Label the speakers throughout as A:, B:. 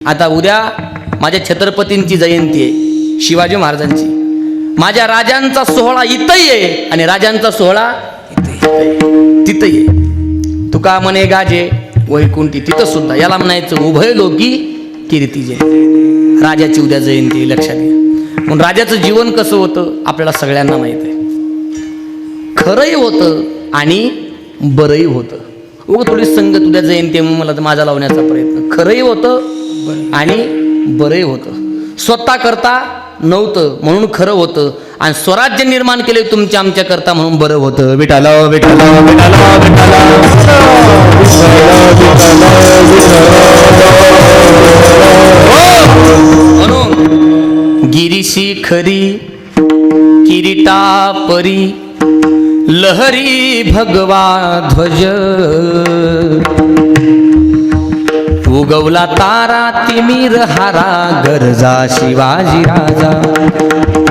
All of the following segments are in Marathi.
A: आता उद्या माझ्या छत्रपतींची जयंती आहे, शिवाजी महाराजांची. माझ्या राजांचा सोहळा इथंही आहे आणि राजांचा सोहळा तिथंही आहे. तुका म्हणे गाजे वैकुंठी, तिथं सुद्धा याला म्हणायचं उभय लोकी कीर्ती जय. राजाची उद्या जयंती लक्षात घ्या. म्हणून राजाचं जीवन कसं होतं आपल्याला सगळ्यांना माहित आहे. खरंही होतं आणि बरंही होतं. उगं थोडी संगत उद्या जयंती आहे म्हणून मला तर माझा लावण्याचा प्रयत्न. खरंही होतं आणि बरंही होतं. स्वतः करता नव्हतं म्हणून खरं होतं आणि स्वराज्य निर्माण केले तुमच्या आमच्या करता म्हणून बरं होतं. विठाला विठाला विठाला विठाला म्हणून गिरीशी खरी किरीटा परी लहरी भगवा ध्वज. उगवला तारा तिमिर हारा गरजा शिवाजी राजा.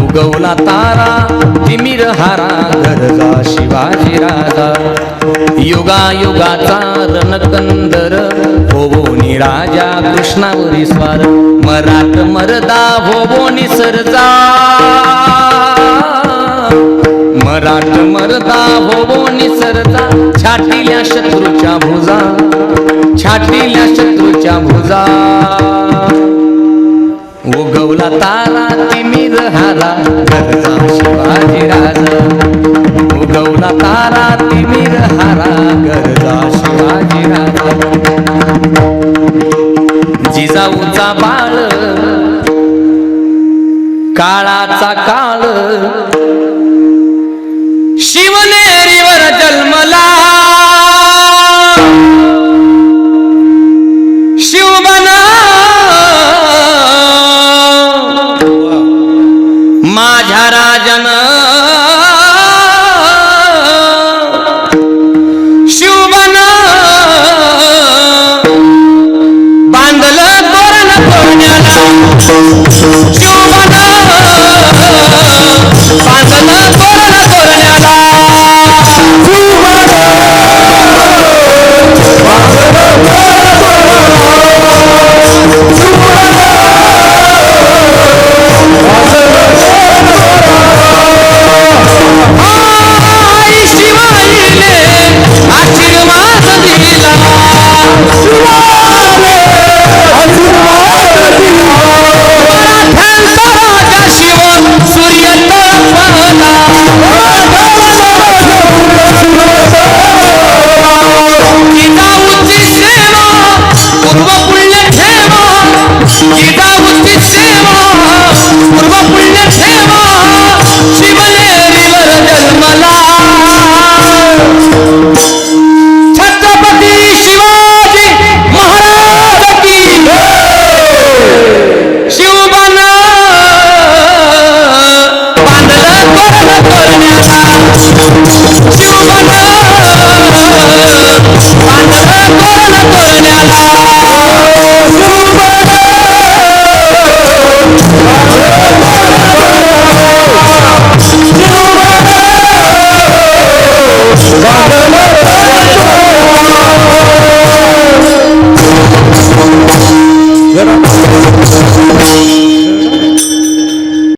A: उगवला तारा तिमिर हारा गरजा शिवाजी राजा. युगा युगाचा रणकंदर होवोनी राजा कृष्णावरी स्वार. मराठ मरदा होवोनी सरजा. मराठ मरदा होवोनी सरजा. छाटील्या शत्रूच्या भुजा, छाटील्या शत्रूच्या भुजा. उगवला तारा तिमिर हारा गरजा शिवाजी राजा. उगवला तारा तिमिर हारा गरजा शिवाजी राजा. जिजाऊचा बाळ काळाचा काळ शिवनेरीवर जन्मला.